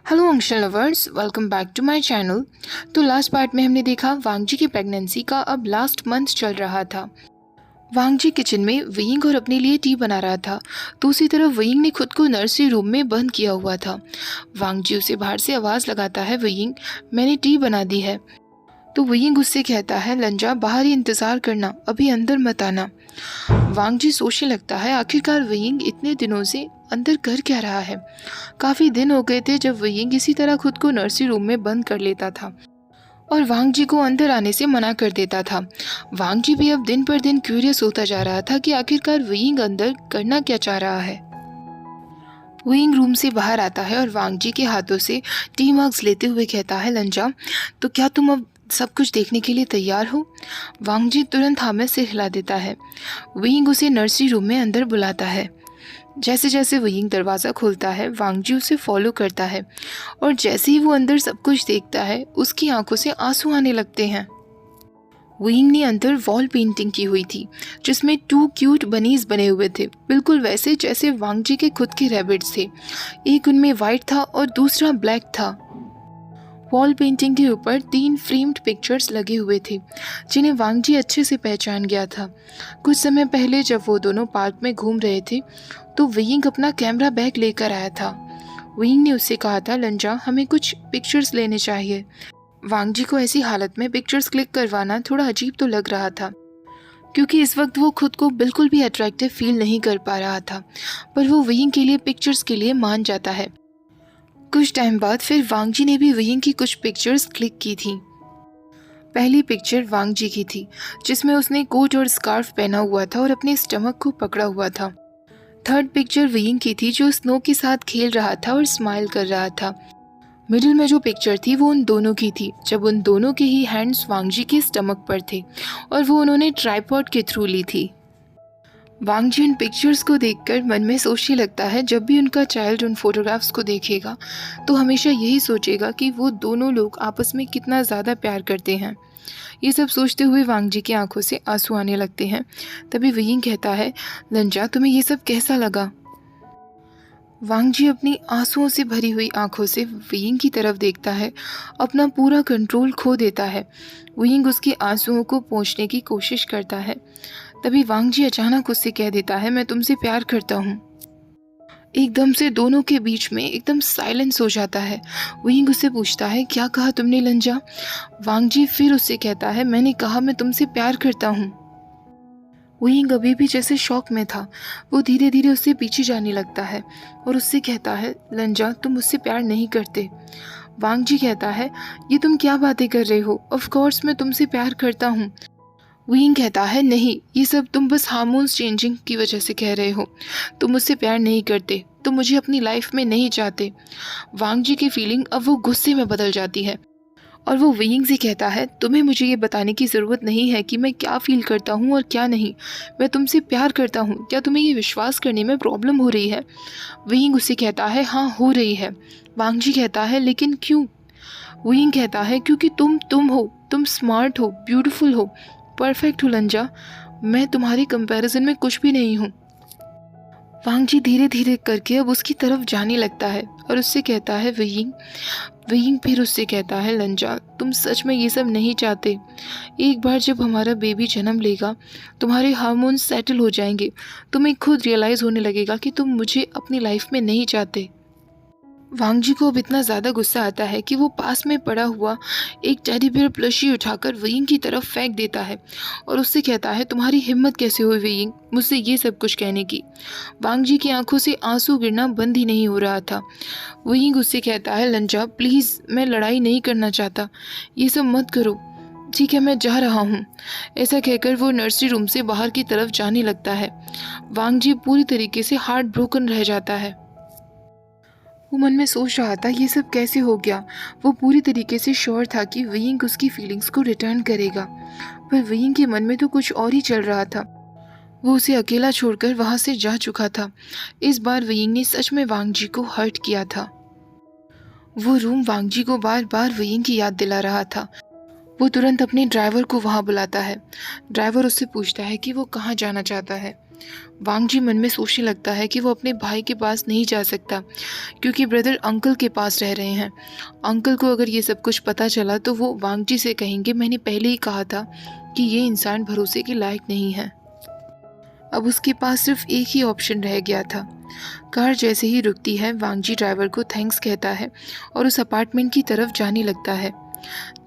Hello Anshal lovers, welcome back to my channel. तो last part में हमने देखा वांगजी की प्रेगनेंसी का अब लास्ट मंथ चल रहा था। वांगजी किचन में वेइंग और अपने लिए टी बना रहा था। दूसरी तरफ वेइंग ने खुद को नर्सरी रूम में बंद किया हुआ था। वांगजी उसे बाहर से आवाज़ लगाता है, वेइंग मैंने टी बना दी है। तो वेइंग उससे कहता है, लंजा बाहर ही इंतज़ार करना, अभी अंदर मत आना। वांगजी सोचने लगता है आखिरकार वेइंग इतने दिनों से अंदर कर क्या रहा है। काफ़ी दिन हो गए थे जब वेइंग इसी तरह खुद को नर्सरी रूम में बंद कर लेता था और वांगजी को अंदर आने से मना कर देता था। वांगजी भी अब दिन पर दिन क्यूरियस होता जा रहा था कि आखिरकार वेइंग अंदर करना क्या चाह रहा है। वेइंग रूम से बाहर आता है और वांगजी के हाथों से टी मग्स लेते हुए कहता है, लंजा तो क्या तुम अब सब कुछ देखने के लिए तैयार हो? वांगजी तुरंत हाँ में सिर हिला देता है। वेइंग उसे नर्सरी रूम में अंदर बुलाता है। जैसे जैसे वेइंग दरवाज़ा खोलता है, वांगजी उसे फॉलो करता है और जैसे ही वो अंदर सब कुछ देखता है उसकी आंखों से आंसू आने लगते हैं। वेइंग ने अंदर वॉल पेंटिंग की हुई थी जिसमें 2 क्यूट बनीज बने हुए थे, बिल्कुल वैसे जैसे वांगजी के खुद के रैबिट्स थे। एक उनमें वाइट था और दूसरा ब्लैक था। वॉल पेंटिंग के ऊपर 3 फ्रेम्ड पिक्चर्स लगे हुए थे जिन्हें वांगजी अच्छे से पहचान गया था। कुछ समय पहले जब वो दोनों पार्क में घूम रहे थे तो वेइंग अपना कैमरा बैग लेकर आया था। वेइंग ने उससे कहा था, लंजा हमें कुछ पिक्चर्स लेने चाहिए। वांगजी को ऐसी हालत में पिक्चर्स क्लिक करवाना थोड़ा अजीब तो लग रहा था क्योंकि इस वक्त वो खुद को बिल्कुल भी अट्रैक्टिव फील नहीं कर पा रहा था, पर वो वेइंग के लिए पिक्चर्स के लिए मान जाता है। कुछ टाइम बाद फिर वांगजी ने भी वेइंग की कुछ पिक्चर्स क्लिक की थी। पहली पिक्चर वांगजी की थी जिसमें उसने कोट और स्कार्फ पहना हुआ था और अपने स्टमक को पकड़ा हुआ था। थर्ड पिक्चर वेइंग की थी जो स्नो के साथ खेल रहा था और स्माइल कर रहा था। मिडिल में जो पिक्चर थी वो उन दोनों की थी जब उन दोनों के ही हैंड्स वांगजी के स्टमक पर थे और वो उन्होंने ट्राइपॉड के थ्रू ली थी। वांगजी उन पिक्चर्स को देखकर मन में सोचने लगता है, जब भी उनका चाइल्ड उन फोटोग्राफ्स को देखेगा तो हमेशा यही सोचेगा कि वो दोनों लोग आपस में कितना ज़्यादा प्यार करते हैं। ये सब सोचते हुए वांगजी की आंखों से आंसू आने लगते हैं। तभी वेइंग कहता है, लंजा तुम्हें ये सब कैसा लगा? वांगजी अपनी आंसुओं से भरी हुई आंखों से वेइंग की तरफ देखता है, अपना पूरा कंट्रोल खो देता है। वेइंग उसके आंसुओं को पोंछने की कोशिश करता है। तभी वांगजी अचानक उससे कह देता है, मैं तुमसे प्यार करता हूँ। एकदम से दोनों के बीच में एकदम साइलेंस हो जाता है। वेइंग उससे पूछता है, क्या कहा तुमने लंजा? वांगजी फिर उससे कहता है, मैंने कहा मैं तुमसे प्यार करता हूँ। वेइंग अभी भी जैसे शॉक में था। वो धीरे धीरे उससे पीछे जाने लगता है और उससे कहता है, लंजा तुम मुझसे प्यार नहीं करते। वांगजी कहता है, ये तुम क्या बातें कर रहे हो? ऑफ कोर्स मैं तुमसे प्यार करता हूँ। वेइंग कहता है, नहीं, ये सब तुम बस हार्मोन्स चेंजिंग की वजह से कह रहे हो। तुम मुझसे प्यार नहीं करते, तुम मुझे अपनी लाइफ में नहीं चाहते। वांगजी की फीलिंग अब वो गुस्से में बदल जाती है और वो वेइंग से कहता है, तुम्हें मुझे ये बताने की ज़रूरत नहीं है कि मैं क्या फ़ील करता हूँ और क्या नहीं। मैं तुमसे प्यार करता हूँ, क्या तुम्हें ये विश्वास करने में प्रॉब्लम हो रही है? वेइंग उससे कहता है, हाँ हो रही है। वांगजी कहता है, लेकिन क्यों? वेइंग कहता है, क्योंकि तुम हो, तुम स्मार्ट हो, ब्यूटीफुल हो, परफेक्ट हो लंजा। मैं तुम्हारे कंपैरिजन में कुछ भी नहीं हूँ। वांगजी धीरे धीरे करके अब उसकी तरफ जाने लगता है और उससे कहता है, वेइंग। वेइंग फिर उससे कहता है, लंजा तुम सच में ये सब नहीं चाहते? एक बार जब हमारा बेबी जन्म लेगा तुम्हारे हार्मोन्स सेटल हो जाएंगे, तुम्हें खुद रियलाइज़ होने लगेगा कि तुम मुझे अपनी लाइफ में नहीं चाहते। वांगजी को अब इतना ज़्यादा गुस्सा आता है कि वो पास में पड़ा हुआ एक टेडी बियर प्लशी उठाकर वेइंग की तरफ फेंक देता है और उससे कहता है, तुम्हारी हिम्मत कैसे हुई वेइंग मुझसे ये सब कुछ कहने की? वांगजी की आंखों से आंसू गिरना बंद ही नहीं हो रहा था। वेइंग उससे कहता है, लंजा प्लीज़, मैं लड़ाई नहीं करना चाहता, ये सब मत करो, ठीक है मैं जा रहा हूँ। ऐसा कहकर वो नर्सरी रूम से बाहर की तरफ जाने लगता है। वांगजी पूरी तरीके से हार्ट ब्रोकन रह जाता है। वो मन में सोच रहा था, ये सब कैसे हो गया? वो पूरी तरीके से श्योर था कि वेइंग उसकी फीलिंग्स को रिटर्न करेगा, पर वेइंग के मन में तो कुछ और ही चल रहा था। वो उसे अकेला छोड़कर वहाँ से जा चुका था। इस बार वेइंग ने सच में वांगजी को हर्ट किया था। वो रूम वांगजी को बार बार वेइंग की याद दिला रहा था। वो तुरंत अपने ड्राइवर को वहाँ बुलाता है। ड्राइवर उससे पूछता है कि वो कहाँ जाना चाहता है। वांग जी मन में सोचने लगता है कि वो अपने भाई के पास नहीं जा सकता क्योंकि ब्रदर अंकल के पास रह रहे हैं। अंकल को अगर ये सब कुछ पता चला तो वो वांग जी से कहेंगे मैंने पहले ही कहा था कि ये इंसान भरोसे के लायक नहीं है। अब उसके पास सिर्फ एक ही ऑप्शन रह गया था। कार जैसे ही रुकती है वांग जी ड्राइवर को थैंक्स कहता है और उस अपार्टमेंट की तरफ जाने लगता है।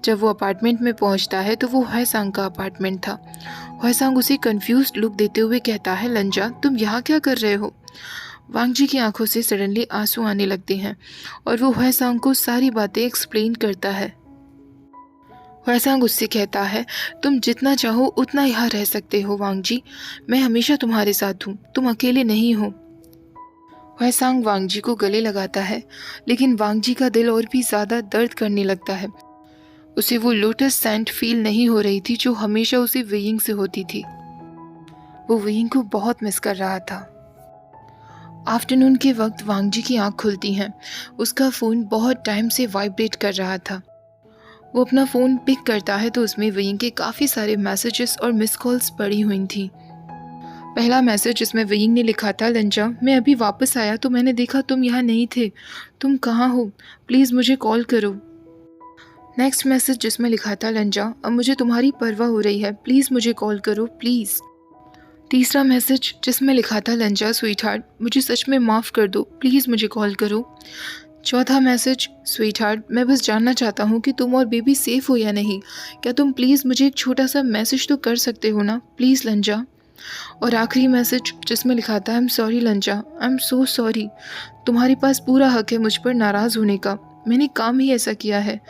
जब वो अपार्टमेंट में पहुंचता है तो वो हयसांग का अपार्टमेंट था। हयसांग उसे कंफ्यूज्ड लुक देते हुए कहता है लंजा तुम यहाँ क्या कर रहे हो। वांग जी की आंखों से सडनली आंसू आने लगते हैं और वो हयसांग को सारी बातें एक्सप्लेन करता है। हयसांग उससे कहता है तुम जितना चाहो उतना यहाँ रह सकते हो वांग जी, मैं हमेशा तुम्हारे साथ हूँ, तुम अकेले नहीं हो। हयसांग वांग जी को गले लगाता है लेकिन वांग जी का दिल और भी ज़्यादा दर्द करने लगता है। उसे वो लोटस सेंट फील नहीं हो रही थी जो हमेशा उसे वेइंग से होती थी। वो वेइंग को बहुत मिस कर रहा था। आफ्टरनून के वक्त वांग जी की आंख खुलती हैं। उसका फ़ोन बहुत टाइम से वाइब्रेट कर रहा था। वो अपना फ़ोन पिक करता है तो उसमें वेइंग के काफ़ी सारे मैसेजेस और मिस कॉल्स पड़ी हुई थी। पहला मैसेज जिसमें वेइंग ने लिखा था लंजा मैं अभी वापस आया तो मैंने देखा तुम यहाँ नहीं थे, तुम कहाँ हो, प्लीज़ मुझे कॉल करो। नेक्स्ट मैसेज जिसमें लिखा था लंजा अब मुझे तुम्हारी परवाह हो रही है, प्लीज़ मुझे कॉल करो प्लीज़। तीसरा मैसेज जिसमें लिखा था लंजा स्वीट हार्ट मुझे सच में माफ़ कर दो, प्लीज़ मुझे कॉल करो। चौथा मैसेज स्वीट हार्ट मैं बस जानना चाहता हूँ कि तुम और बेबी सेफ़ हो या नहीं, क्या तुम प्लीज़ मुझे एक छोटा सा मैसेज तो कर सकते हो ना, प्लीज़ लंजा। और आखिरी मैसेज जिसमें लिखा था I am sorry लंजा, I am so sorry, तुम्हारे पास पूरा हक है मुझ पर नाराज़ होने का, मैंने काम ही ऐसा किया है,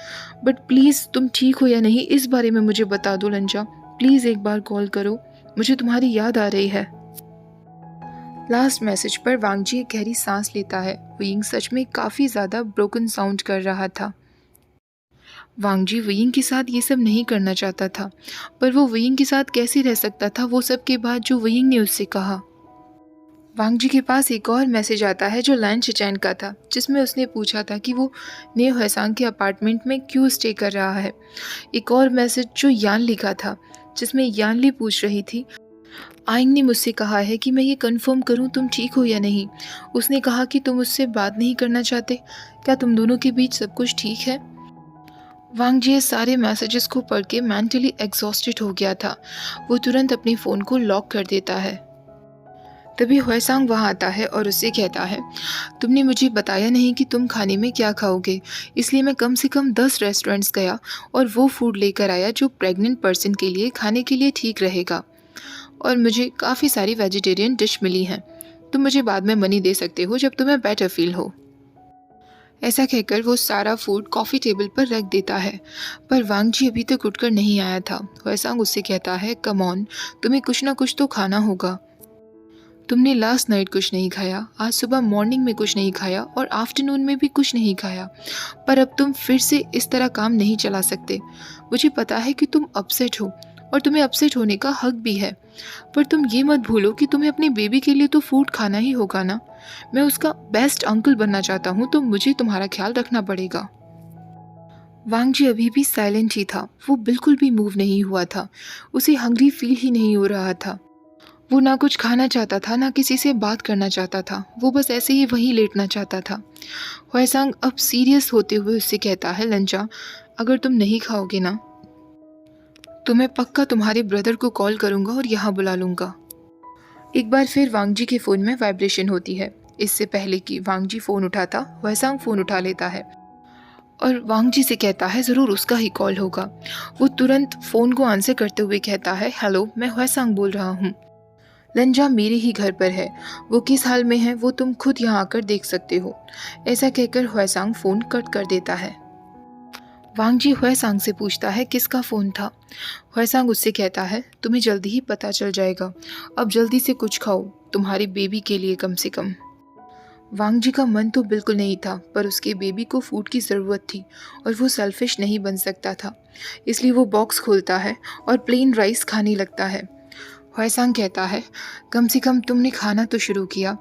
बट प्लीज़ तुम ठीक हो या नहीं इस बारे में मुझे बता दो लंजा, प्लीज़ एक बार कॉल करो, मुझे तुम्हारी याद आ रही है। लास्ट मैसेज पर वांग जी एक गहरी सांस लेता है। वेइंग सच में काफ़ी ज़्यादा ब्रोकन साउंड कर रहा था। वांग जी वेइंग के साथ ये सब नहीं करना चाहता था, पर वो वेइंग के साथ कैसे रह सकता था वो सब के बाद जो वेइंग ने उससे कहा। वांग जी के पास एक और मैसेज आता है जो लाइन चिचैन का था, जिसमें उसने पूछा था कि वो नेव हयसांग के अपार्टमेंट में क्यों स्टे कर रहा है। एक और मैसेज जो यान लिखा था, जिसमें यानली पूछ रही थी आइंग ने मुझसे कहा है कि मैं ये कंफर्म करूं तुम ठीक हो या नहीं। उसने कहा कि तुम उससे बात नहीं करना चाहते, क्या तुम दोनों के बीच सब कुछ ठीक है। वांग जी सारे मैसेजेस को पढ़ के मेंटली एग्जॉस्टेड हो गया था। वो तुरंत अपने फ़ोन को लॉक कर देता है। तभी हयसांग वहाँ आता है और उससे कहता है तुमने मुझे बताया नहीं कि तुम खाने में क्या खाओगे, इसलिए मैं कम से कम 10 रेस्टोरेंट्स गया और वो फूड लेकर आया जो प्रेग्नेंट पर्सन के लिए खाने के लिए ठीक रहेगा, और मुझे काफ़ी सारी वेजिटेरियन डिश मिली हैं। तुम मुझे बाद में मनी दे सकते हो जब तुम्हें बेटर फील हो। ऐसा कहकर वो सारा फूड कॉफ़ी टेबल पर रख देता है, पर वांग जी अभी तक उठकर नहीं आया था। हयसांग उससे कहता है कम ऑन, तुम्हें कुछ ना कुछ तो खाना होगा। तुमने लास्ट नाइट कुछ नहीं खाया, आज सुबह मॉर्निंग में कुछ नहीं खाया और आफ्टरनून में भी कुछ नहीं खाया, पर अब तुम फिर से इस तरह काम नहीं चला सकते। मुझे पता है कि तुम अपसेट हो और तुम्हें अपसेट होने का हक भी है, पर तुम ये मत भूलो कि तुम्हें अपने बेबी के लिए तो फूड खाना ही होगा ना। मैं उसका बेस्ट अंकल बनना चाहता हूँ तो मुझे तुम्हारा ख्याल रखना पड़ेगा। वांग जी अभी भी साइलेंट ही था। वो बिल्कुल भी मूव नहीं हुआ था। उसे हंग्री फील ही नहीं हो रहा था। वो ना कुछ खाना चाहता था ना किसी से बात करना चाहता था। वो बस ऐसे ही वहीं लेटना चाहता था। हयसांग अब सीरियस होते हुए उससे कहता है लंजा, अगर तुम नहीं खाओगे ना तो मैं पक्का तुम्हारे ब्रदर को कॉल करूँगा और यहाँ बुला लूँगा। एक बार फिर वांग जी के फ़ोन में वाइब्रेशन होती है। इससे पहले कि वांग जी फ़ोन उठाता, हयसांग फ़ोन उठा लेता है और वांग जी से कहता है ज़रूर उसका ही कॉल होगा। वो तुरंत फ़ोन को आंसर करते हुए कहता है हेलो, मैं हयसांग बोल रहा हूँ। लंजा मेरे ही घर पर है, वो किस हाल में है वो तुम खुद यहाँ आकर देख सकते हो। ऐसा कहकर हयसांग फ़ोन कट कर देता है। वांग जी हयसांग से पूछता है किसका फ़ोन था। हयसांग उससे कहता है तुम्हें जल्दी ही पता चल जाएगा, अब जल्दी से कुछ खाओ, तुम्हारी बेबी के लिए कम से कम। वांग जी का मन तो बिल्कुल नहीं था, पर उसके बेबी को फूड की ज़रूरत थी और वो सेल्फिश नहीं बन सकता था, इसलिए वो बॉक्स खोलता है और प्लेन राइस खाने लगता है। हयसांग कहता है कम से कम तुमने खाना तो शुरू किया।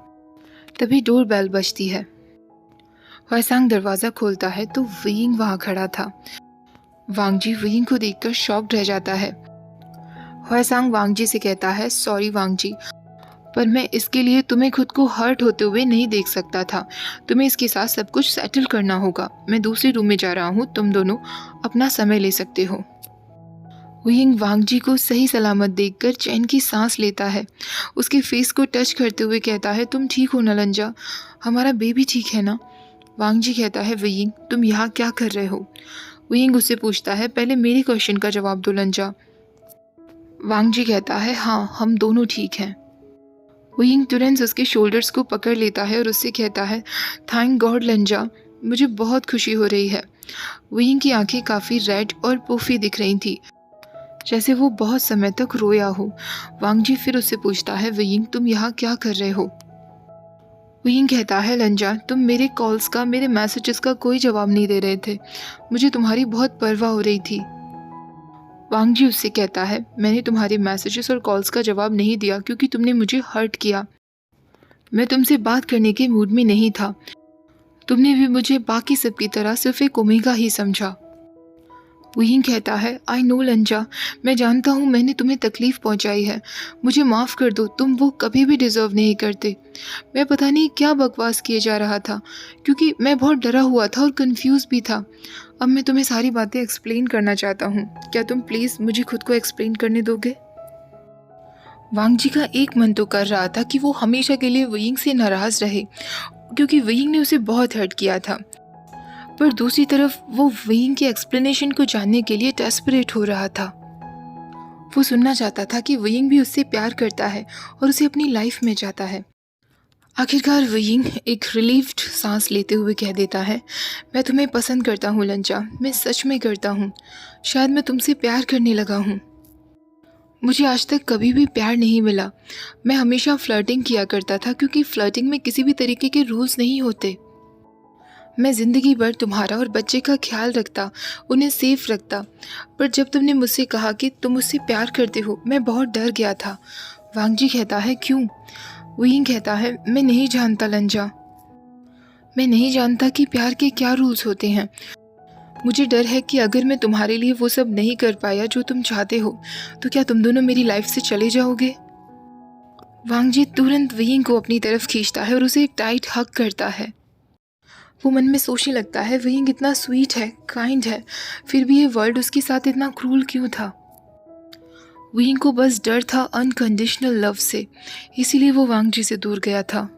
तभी डोर बेल बजती है। हयसांग दरवाज़ा खोलता है तो वेइंग वहाँ खड़ा था। वांग जी वेइंग को देखकर शॉक्ड रह जाता है। हयसांग वांग जी से कहता है सॉरी वांग जी, पर मैं इसके लिए तुम्हें खुद को हर्ट होते हुए नहीं देख सकता था। तुम्हें इसके साथ सब कुछ सेटल करना होगा। मैं दूसरे रूम में जा रहा हूँ, तुम दोनों अपना समय ले सकते हो। वुयिंग वांग जी को सही सलामत देखकर चैन की सांस लेता है। उसके फेस को टच करते हुए कहता है, तुम ठीक हो ना लंजा? हमारा बेबी ठीक है ना? वांग जी कहता है, वुयिंग तुम यहाँ क्या कर रहे हो? वुयिंग उससे पूछता है, पहले मेरे क्वेश्चन का जवाब दो लंजा। वांग जी कहता है, हाँ हम दोनों ठीक हैं। वुयिंग तुरंत उसके शोल्डर्स को पकड़ लेता है और उससे कहता है, थैंक गॉड लंजा, मुझे बहुत खुशी हो रही है। वुयिंग की आंखें काफ़ी रेड और पुफी दिख रही थी, जैसे वो बहुत समय तक रोया हो। वांग जी फिर उससे पूछता है, वुयिंग तुम यहाँ क्या कर रहे हो? वुयिंग कहता है, लंजा तुम मेरे कॉल्स का, मेरे मैसेजेस का कोई जवाब नहीं दे रहे थे। मुझे तुम्हारी बहुत परवाह हो रही थी। वांग जी उससे कहता है, मैंने तुम्हारे मैसेजेस और कॉल्स का जवाब नहीं दिया क्योंकि तुमने मुझे हर्ट किया। मैं तुमसे बात करने के मूड में नहीं था। तुमने भी मुझे बाकी सब की तरह सिर्फ एक ओमेगा ही समझा। वुयिंग कहता है, आई नो लंजा, मैं जानता हूँ मैंने तुम्हें तकलीफ़ पहुँचाई है। मुझे माफ़ कर दो, तुम वो कभी भी डिज़र्व नहीं करते। मैं पता नहीं क्या बकवास किए जा रहा था, क्योंकि मैं बहुत डरा हुआ था और कंफ्यूज भी था। अब मैं तुम्हें सारी बातें एक्सप्लेन करना चाहता हूँ। क्या तुम प्लीज़ मुझे खुद को एक्सप्लेन करने दोगे? वांग जी का एक मन तो कर रहा था कि वो हमेशा के लिए वुयिंग से नाराज़ रहे, क्योंकि वुयिंग ने उसे बहुत हर्ट किया था। पर दूसरी तरफ वो वुयिंग के एक्सप्लेनेशन को जानने के लिए डेस्परेट हो रहा था। वो सुनना चाहता था कि वुयिंग भी उससे प्यार करता है और उसे अपनी लाइफ में चाहता है। आखिरकार वुयिंग एक रिलीव्ड सांस लेते हुए कह देता है, मैं तुम्हें पसंद करता हूँ लंजा, मैं सच में करता हूँ। शायद मैं तुमसे प्यार करने लगा हूँ। मुझे आज तक कभी भी प्यार नहीं मिला। मैं हमेशा फ्लर्टिंग किया करता था, क्योंकि फ्लर्टिंग में किसी भी तरीके के रूल्स नहीं होते। मैं ज़िंदगी भर तुम्हारा और बच्चे का ख्याल रखता, उन्हें सेफ रखता। पर जब तुमने मुझसे कहा कि तुम मुझसे प्यार करते हो, मैं बहुत डर गया था। वांग जी कहता है, क्यों? वुयिंग कहता है, मैं नहीं जानता लंजा। मैं नहीं जानता कि प्यार के क्या रूल्स होते हैं। मुझे डर है कि अगर मैं तुम्हारे लिए वो सब नहीं कर पाया जो तुम चाहते हो, तो क्या तुम दोनों मेरी लाइफ से चले जाओगे? वांग जी तुरंत वुयिंग को अपनी तरफ खींचता है और उसे एक टाइट हग करता है। वो मन में सोचने लगता है, वुयिंग इतना स्वीट है, काइंड है, फिर भी ये वर्ल्ड उसके साथ इतना क्रूल क्यों था? वुयिंग को बस डर था अनकंडीशनल लव से, इसीलिए वो वांग जी से दूर गया था।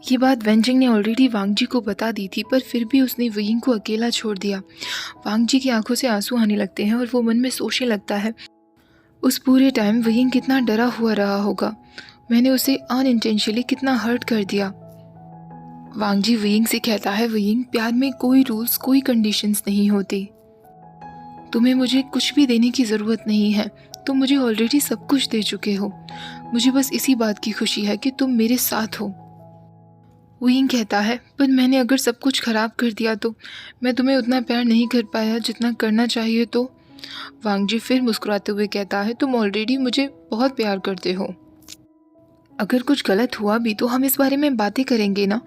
ये बात वेंजिंग ने ऑलरेडी वांग जी को बता दी थी, पर फिर भी उसने वुयिंग को अकेला छोड़ दिया। वांग जी की आंखों से आंसू आने लगते हैं और वो मन में सोचने लगता है, उस पूरे टाइम वुयिंग कितना डरा हुआ रहा होगा। मैंने उसे अनइंटेंशनली कितना हर्ट कर दिया। वांग जी वुयिंग से कहता है, वुयिंग प्यार में कोई रूल्स, कोई कंडीशंस नहीं होती। तुम्हें मुझे कुछ भी देने की ज़रूरत नहीं है, तुम मुझे ऑलरेडी सब कुछ दे चुके हो। मुझे बस इसी बात की खुशी है कि तुम मेरे साथ हो। वुयिंग कहता है, पर मैंने अगर सब कुछ ख़राब कर दिया तो? मैं तुम्हें उतना प्यार नहीं कर पाया जितना करना चाहिए तो? वांग जी फिर मुस्कुराते हुए कहता है, तुम ऑलरेडी मुझे बहुत प्यार करते हो। अगर कुछ गलत हुआ भी तो हम इस बारे में बातें करेंगे ना,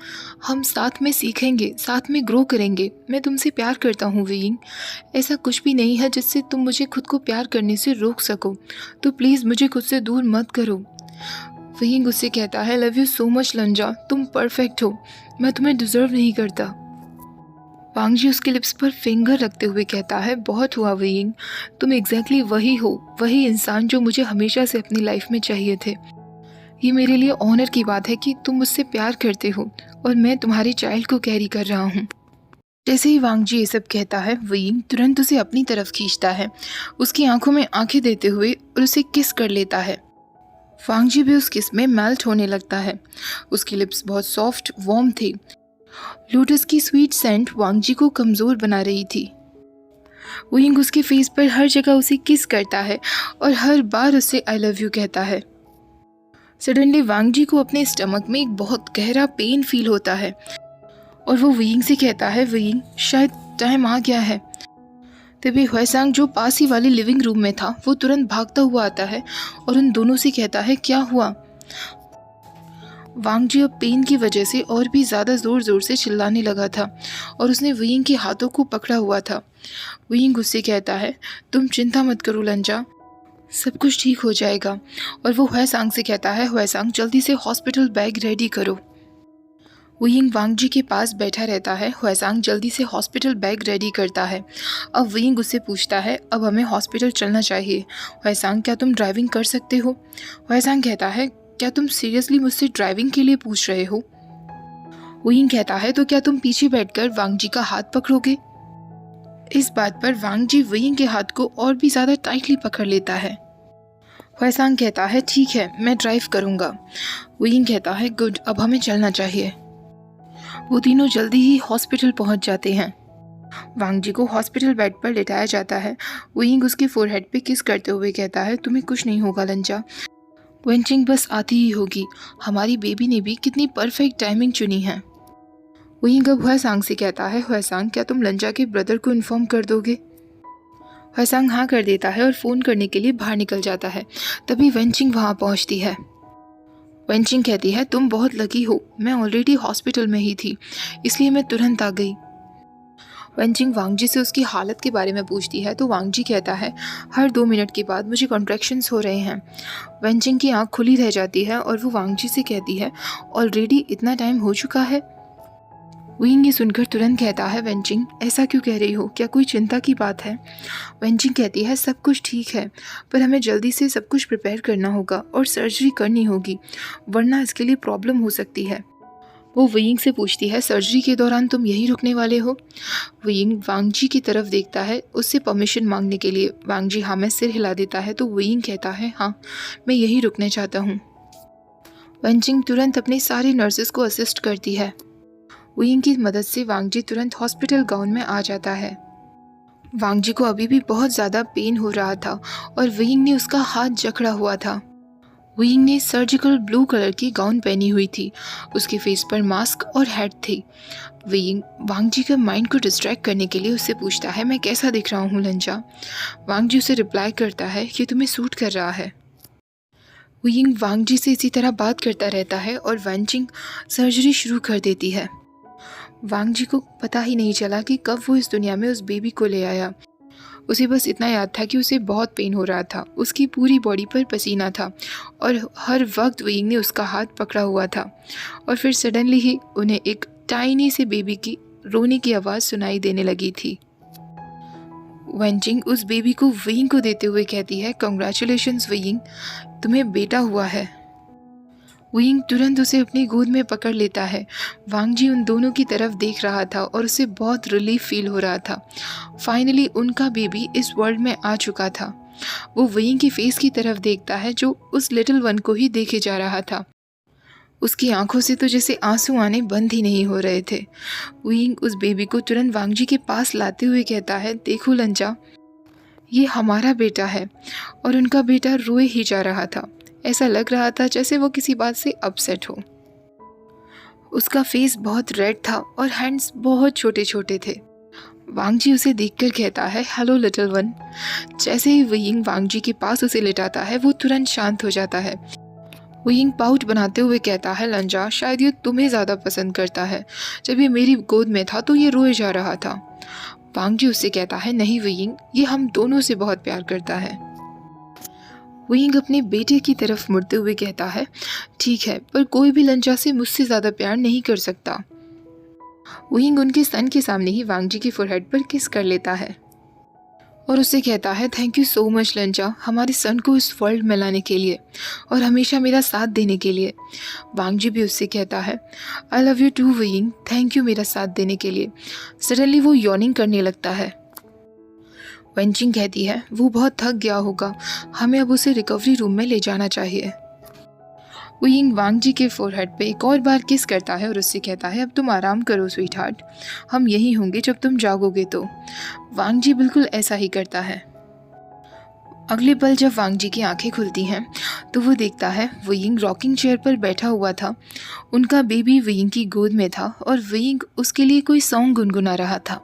हम साथ में सीखेंगे, साथ में ग्रो करेंगे। मैं तुमसे प्यार करता हूँ वुयिंग, ऐसा कुछ भी नहीं है जिससे तुम मुझे खुद को प्यार करने से रोक सको। तो प्लीज़ मुझे खुद से दूर मत करो। वुयिंग उससे कहता है, लव यू सो मच लंजा, तुम परफेक्ट हो, मैं तुम्हें डिज़र्व नहीं करता। वांग जी उसके लिप्स पर फिंगर रखते हुए कहता है, बहुत हुआ वुयिंग, तुम एग्जैक्टली वही हो, वही इंसान जो मुझे हमेशा से अपनी लाइफ में चाहिए थे। ये मेरे लिए ऑनर की बात है कि तुम मुझसे प्यार करते हो और मैं तुम्हारे चाइल्ड को कैरी कर रहा हूँ। जैसे ही वांग जी ये सब कहता है, वुयिंग तुरंत उसे अपनी तरफ खींचता है, उसकी आंखों में आंखें देते हुए और उसे किस कर लेता है। वांग जी भी उस किस में मेल्ट होने लगता है। उसकी लिप्स बहुत सॉफ्ट वार्म थे। लोटस की स्वीट सेंट वांग जी को कमज़ोर बना रही थी। वुयिंग उसके फेस पर हर जगह उसे किस करता है और हर बार उससे आई लव यू कहता है। सडनली वांग जी को अपने स्टमक में एक बहुत गहरा पेन फील होता है और वो वुयिंग से कहता है, वुयिंग शायद टाइम आ गया है। तभी ह्वेसांग जो पास ही वाले लिविंग रूम में था, वो तुरंत भागता हुआ आता है और उन दोनों से कहता है, क्या हुआ? वांग जी अब पेन की वजह से और भी ज़्यादा ज़ोर ज़ोर से चिल्लाने लगा था और उसने वुयिंग के हाथों को पकड़ा हुआ था। वुयिंग उससे कहता है, तुम चिंता मत करो लंजा, सब कुछ ठीक हो जाएगा। और वो हुएसांग से कहता है, हुएसांग जल्दी से हॉस्पिटल बैग रेडी करो। वो यिंग वांगजी के पास बैठा रहता है। हुएसांग जल्दी से हॉस्पिटल बैग रेडी करता है। अब विंग उससे पूछता है, अब हमें हॉस्पिटल चलना चाहिए। हुएसांग, क्या तुम ड्राइविंग कर सकते हो? हुएसांग कहता है, क्या तुम सीरियसली मुझसे ड्राइविंग के लिए पूछ रहे हो? वो यिंग कहता है, तो क्या तुम पीछे बैठकर वांगजी का हाथ पकड़ोगे? इस बात पर वांगजी विंग के हाथ को और भी ज़्यादा टाइटली पकड़ लेता है। हुएसांग कहता है, ठीक है, मैं ड्राइव करूँगा। विंग कहता है, गुड, अब हमें चलना चाहिए। वो तीनों जल्दी ही हॉस्पिटल पहुंच जाते हैं। वांगजी को हॉस्पिटल बेड पर लेटाया जाता है। विंग उसके फोरहेड पे किस करते हुए कहता है, तुम्हें कुछ नहीं होगा लंजा, वेंचिंग बस आती ही होगी। हमारी बेबी ने भी कितनी परफेक्ट टाइमिंग चुनी है। विंग अब हुएसांग से कहता है, हुएसांग, क्या तुम लंजा के ब्रदर को इन्फॉर्म कर दोगे? हुएसांग हाँ कर देता है और फ़ोन करने के लिए बाहर निकल जाता है। तभी वेंचिंग वहाँ पहुँचती है। वेंचिंग कहती है, तुम बहुत लकी हो, मैं ऑलरेडी हॉस्पिटल में ही थी, इसलिए मैं तुरंत आ गई। वेंचिंग वांगजी से उसकी हालत के बारे में पूछती है तो वांगजी कहता है, हर 2 मिनट के बाद मुझे कॉन्ट्रैक्शंस हो रहे हैं। वेंचिंग की आंख खुली रह जाती है और वो वांगजी से कहती है, ऑलरेडी इतना टाइम हो चुका है? विंग ये सुनकर तुरंत कहता है, वेंचिंग ऐसा क्यों कह रही हो, क्या कोई चिंता की बात है? वेंचिंग कहती है, सब कुछ ठीक है, पर हमें जल्दी से सब कुछ प्रिपेयर करना होगा और सर्जरी करनी होगी, वरना इसके लिए प्रॉब्लम हो सकती है। वो विंग से पूछती है, सर्जरी के दौरान तुम यहीं रुकने वाले हो? विंग वांगजी की तरफ देखता है उससे परमिशन मांगने के लिए। वांगजी हाँ में सिर हिला देता है तो विंग कहता है, हाँ, मैं यहीं रुकना चाहता हूँ। वेंचिंग तुरंत अपने सारे नर्सेस को असिस्ट करती है। विंग की मदद से वांगजी तुरंत हॉस्पिटल गाउन में आ जाता है। वांगजी को अभी भी बहुत ज़्यादा पेन हो रहा था और विंग ने उसका हाथ जकड़ा हुआ था। विंग ने सर्जिकल ब्लू कलर की गाउन पहनी हुई थी, उसके फेस पर मास्क और हैट थी। विंग वांगजी के माइंड को डिस्ट्रैक्ट करने के लिए उससे पूछता है, मैं कैसा दिख रहा हूँ लंजा? वांगजी उसे रिप्लाई करता है, ये तुम्हें सूट कर रहा है। विंग वांगजी से इसी तरह बात करता रहता है और वेंचिंग सर्जरी शुरू कर देती है। वांगजी को पता ही नहीं चला कि कब वो इस दुनिया में उस बेबी को ले आया। उसे बस इतना याद था कि उसे बहुत पेन हो रहा था, उसकी पूरी बॉडी पर पसीना था और हर वक्त विंग ने उसका हाथ पकड़ा हुआ था। और फिर सडनली ही उन्हें एक टाइनी से बेबी की रोने की आवाज़ सुनाई देने लगी थी। वेंचिंग उस बेबी को विंग को देते हुए कहती है, कंग्रेचुलेशंस विंग, तुम्हें बेटा हुआ है। विंग तुरंत उसे अपनी गोद में पकड़ लेता है। वांगजी उन दोनों की तरफ देख रहा था और उसे बहुत रिलीफ फील हो रहा था। फाइनली उनका बेबी इस वर्ल्ड में आ चुका था। वो विंग की फेस की तरफ देखता है जो उस लिटिल वन को ही देखे जा रहा था। उसकी आंखों से तो जैसे आंसू आने बंद ही नहीं हो रहे थे। विंग उस बेबी को तुरंत वांगजी के पास लाते हुए कहता है, देखो लंजा, ये हमारा बेटा है। और उनका बेटा रोए ही जा रहा था। ऐसा लग रहा था जैसे वो किसी बात से अपसेट हो। उसका फेस बहुत रेड था और हैंड्स बहुत छोटे छोटे थे। वांगजी उसे देखकर कहता है, हेलो लिटिल वन। जैसे ही विंग वांगजी के पास उसे लेटाता है वो तुरंत शांत हो जाता है। विंग पाउट बनाते हुए कहता है, लंजा, शायद ये तुम्हें ज़्यादा पसंद करता है। जब ये मेरी गोद में था तो ये रोए जा रहा था। वांगजी उससे कहता है, नहीं विंग, ये हम दोनों से बहुत प्यार करता है। विंग अपने बेटे की तरफ मुड़ते हुए कहता है, ठीक है, पर कोई भी लंजा से मुझसे ज़्यादा प्यार नहीं कर सकता। विंग उनके सन के सामने ही वांगजी की फोरहेड पर किस कर लेता है और उससे कहता है, थैंक यू सो मच लंजा, हमारे सन को इस वर्ल्ड में लाने के लिए और हमेशा मेरा साथ देने के लिए। वांगजी भी उससे कहता है, आई लव यू टू विंग, थैंक यू मेरा साथ देने के लिए। सडनली वो यॉर्निंग करने लगता है। वेंचिंग कहती है, वो बहुत थक गया होगा, हमें अब उसे रिकवरी रूम में ले जाना चाहिए। विंग वांगजी के फोरहेड पे एक और बार किस करता है और उससे कहता है, अब तुम आराम करो स्वीट हार्ट, हम यहीं होंगे जब तुम जागोगे तो। वांगजी बिल्कुल ऐसा ही करता है। अगले पल जब वांगजी की आंखें खुलती हैं तो वो देखता है विंग रॉकिंग चेयर पर बैठा हुआ था। उनका बेबी विंग की गोद में था और विंग उसके लिए कोई सॉन्ग गुनगुना रहा था।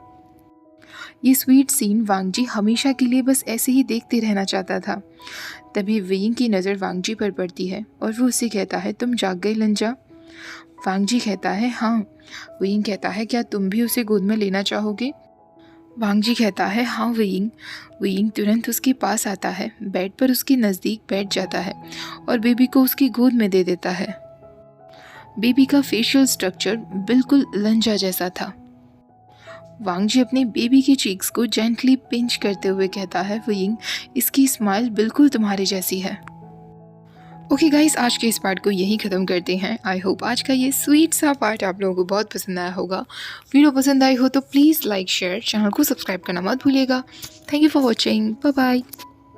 ये स्वीट सीन वांगजी हमेशा के लिए बस ऐसे ही देखते रहना चाहता था। तभी विंग की नज़र वांगजी पर पड़ती है और वो उससे कहता है, तुम जाग गए लंजा? वांगजी कहता है, हाँ। विंग कहता है, क्या तुम भी उसे गोद में लेना चाहोगे? वांग जी कहता है हाँ वेइंग। वेइंग तुरंत उसके पास आता है, बेड पर उसके नज़दीक बैठ जाता है और बेबी को उसकी गोद में दे देता है। बेबी का फेशियल स्ट्रक्चर बिल्कुल लंजा जैसा था। वांग जी अपने बेबी की चीक्स को जेंटली पिंच करते हुए कहता है वेइंग, इसकी स्माइल बिल्कुल तुम्हारे जैसी है। ओके गाइस, आज के इस पार्ट को यहीं ख़त्म करते हैं। आई होप आज का ये स्वीट सा पार्ट आप लोगों को बहुत पसंद आया होगा। वीडियो पसंद आई हो तो प्लीज़ लाइक शेयर, चैनल को सब्सक्राइब करना मत भूलिएगा। Thank you for watching, bye bye.